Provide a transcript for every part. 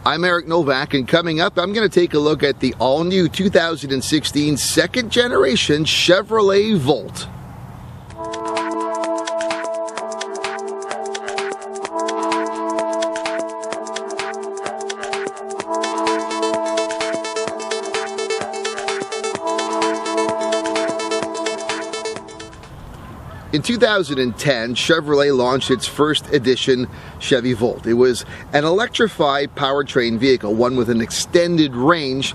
I'm Eric Novak, and coming up, I'm going to take a look at the all-new 2016 second generation Chevrolet Volt. In 2010, Chevrolet launched its first edition Chevy Volt. It was an electrified powertrain vehicle, one with an extended range,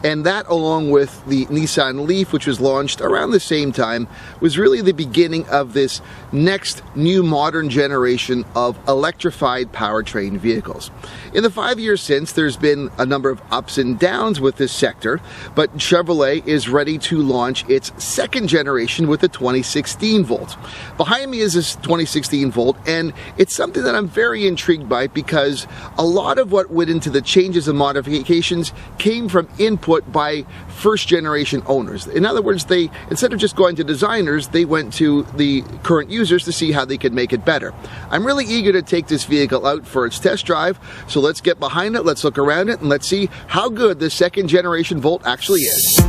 and that, along with the Nissan Leaf, which was launched around the same time, was really the beginning of this next new modern generation of electrified powertrain vehicles. In the 5 years since, there's been a number of ups and downs with this sector, but Chevrolet is ready to launch its second generation with the 2016 Volt. Behind me is this 2016 Volt, and it's something that I'm very intrigued by because a lot of what went into the changes and modifications came from input by first generation owners. In other words, they, instead of just going to designers, they went to the current users to see how they could make it better. I'm really eager to take this vehicle out for its test drive, so let's get behind it, let's look around it, and let's see how good the second generation Volt actually is.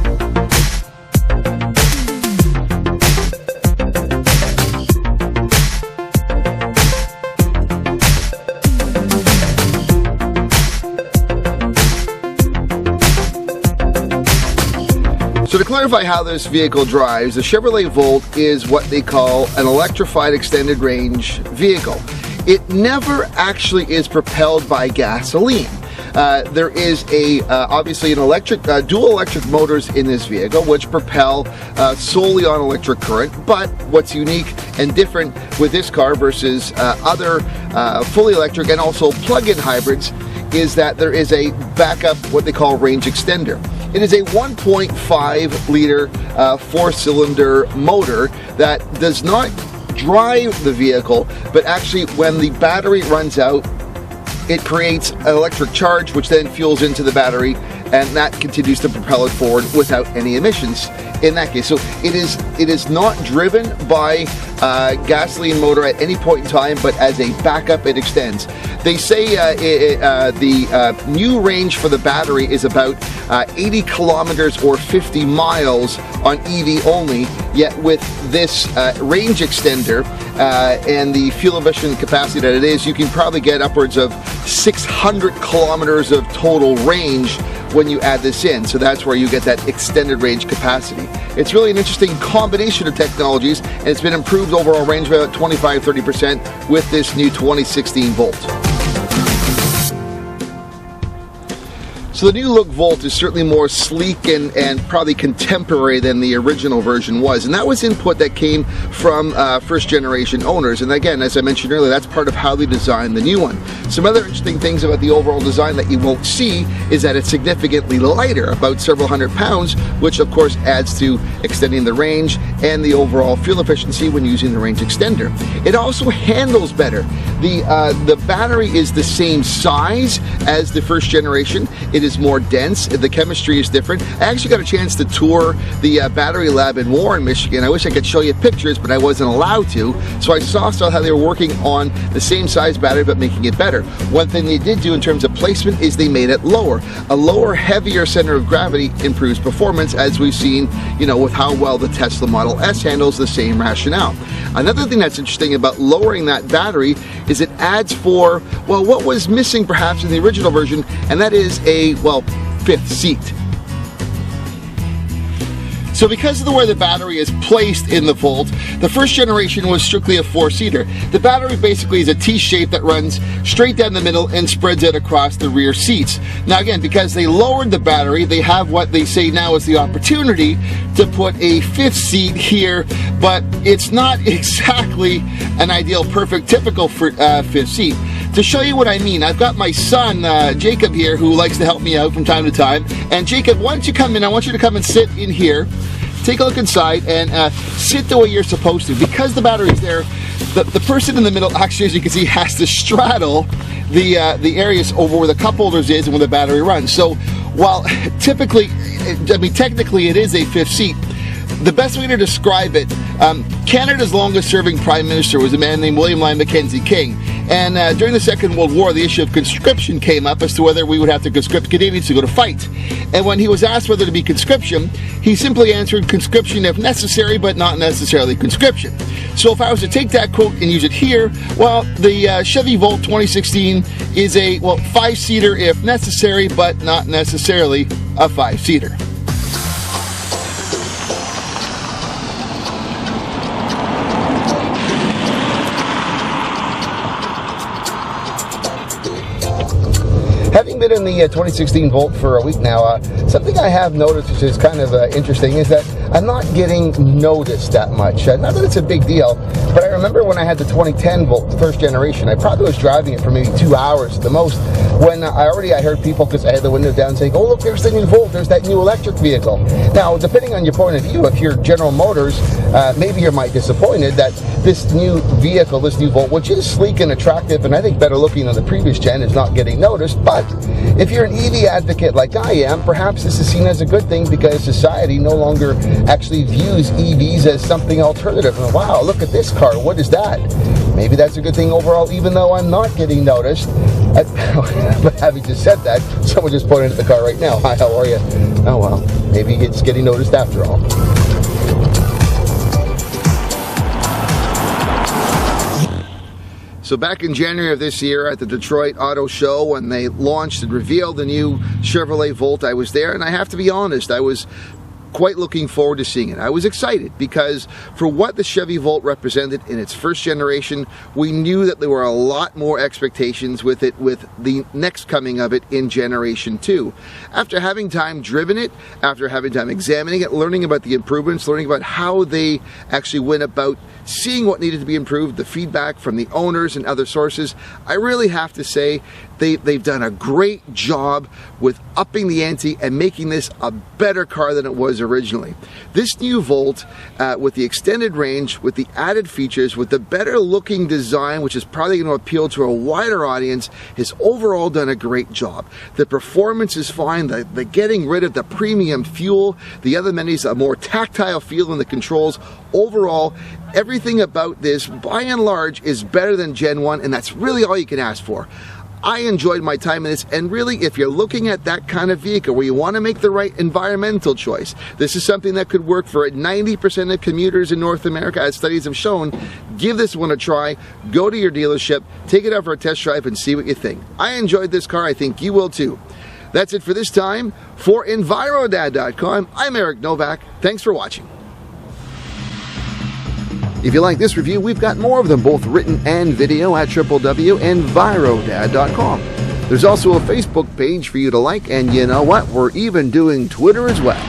So to clarify how this vehicle drives, the Chevrolet Volt is what they call an electrified extended range vehicle. It never actually is propelled by gasoline. There is obviously an dual electric motors in this vehicle, which propel solely on electric current. But what's unique and different with this car versus other fully electric and also plug-in hybrids is that there is a backup, what they call range extender. It is a 1.5 liter 4-cylinder motor that does not drive the vehicle, but actually when the battery runs out, it creates an electric charge which then fuels into the battery, and that continues to propel it forward without any emissions in that case. So it is not driven by gasoline motor at any point in time, but as a backup it extends. They say the new range for the battery is about 80 kilometers or 50 miles on EV only, yet with this range extender and the fuel efficient capacity that it is, you can probably get upwards of 600 kilometers of total range when you add this in. So that's where you get that extended range capacity. It's really an interesting combination of technologies, and it's been improved overall range by about 25-30% with this new 2016 Volt. So the new look Volt is certainly more sleek and probably contemporary than the original version was, and that was input that came from first generation owners. And again, as I mentioned earlier, that's part of how they designed the new one. Some other interesting things about the overall design that you won't see is that it's significantly lighter, about several hundred pounds, which of course adds to extending the range and the overall fuel efficiency when using the range extender. It also handles better. The battery is the same size as the first generation. It is more dense. The chemistry is different. I actually got a chance to tour the battery lab in Warren, Michigan. I wish I could show you pictures, but I wasn't allowed to. So I saw how they were working on the same size battery, but making it better. One thing they did do in terms of placement is they made it lower. A lower, heavier center of gravity improves performance, as we've seen, with how well the Tesla Model S handles the same rationale. Another thing that's interesting about lowering that battery is it adds for, well, what was missing perhaps in the original version, and that is a, well, fifth seat. So because of the way the battery is placed in the Volt, the first generation was strictly a 4-seater. The battery basically is a T-shape that runs straight down the middle and spreads out across the rear seats. Now again, because they lowered the battery, they have what they say now is the opportunity to put a 5th seat here, but it's not exactly an ideal, perfect, typical 5th seat. To show you what I mean, I've got my son, Jacob here, who likes to help me out from time to time. And Jacob, why don't you come in? I want you to come and sit in here. Take a look inside and sit the way you're supposed to. Because the battery's there, the person in the middle, actually, as you can see, has to straddle the areas over where the cup holders is and where the battery runs. So while technically it is a 5th seat, the best way to describe it, Canada's longest serving Prime Minister was a man named William Lyon Mackenzie King. And during the Second World War, the issue of conscription came up as to whether we would have to conscript Canadians to go to fight. And when he was asked whether to be conscription, he simply answered conscription if necessary, but not necessarily conscription. So if I was to take that quote and use it here, well, the Chevy Volt 2016 is a, well, 5-seater if necessary, but not necessarily a 5-seater. Having been in the 2016 Volt for a week now, something I have noticed, which is kind of interesting, is that I'm not getting noticed that much. Not that it's a big deal, but I remember when I had the 2010 Volt, the first generation, I probably was driving it for maybe 2 hours at the most, when I heard people, because I had the window down, saying, oh look, there's the new Volt, there's that new electric vehicle. Now, depending on your point of view, if you're General Motors, maybe you might be disappointed that this new vehicle, this new Volt, which is sleek and attractive, and I think better looking than the previous gen, is not getting noticed. But if you're an EV advocate like I am, perhaps this is seen as a good thing because society no longer actually views EVs as something alternative. And wow, look at this car, what is that? Maybe that's a good thing overall, even though I'm not getting noticed. But having just said that, someone just pointed at the car right now. Hi, how are you? Oh well, maybe it's getting noticed after all. So back in January of this year at the Detroit Auto Show, when they launched and revealed the new Chevrolet Volt, I was there, and I have to be honest, I was quite looking forward to seeing it. I was excited because for what the Chevy Volt represented in its first generation, we knew that there were a lot more expectations with it, with the next coming of it in Generation 2. After having time driven it, after having time examining it, learning about the improvements, learning about how they actually went about seeing what needed to be improved, the feedback from the owners and other sources, I really have to say they've done a great job with upping the ante and making this a better car than it was originally. This new Volt, with the extended range, with the added features, with the better looking design, which is probably going to appeal to a wider audience, has overall done a great job. The performance is fine, the getting rid of the premium fuel, the other amenities, a more tactile feel in the controls. Overall, everything about this, by and large, is better than Gen 1, and that's really all you can ask for. I enjoyed my time in this, and really, if you're looking at that kind of vehicle where you want to make the right environmental choice, this is something that could work for 90% of commuters in North America, as studies have shown. Give this one a try, go to your dealership, take it out for a test drive, and see what you think. I enjoyed this car, I think you will too. That's it for this time. For EnviroDad.com, I'm Eric Novak. Thanks for watching. If you like this review, we've got more of them, both written and video, at www.envirodad.com. There's also a Facebook page for you to like, and you know what? We're even doing Twitter as well.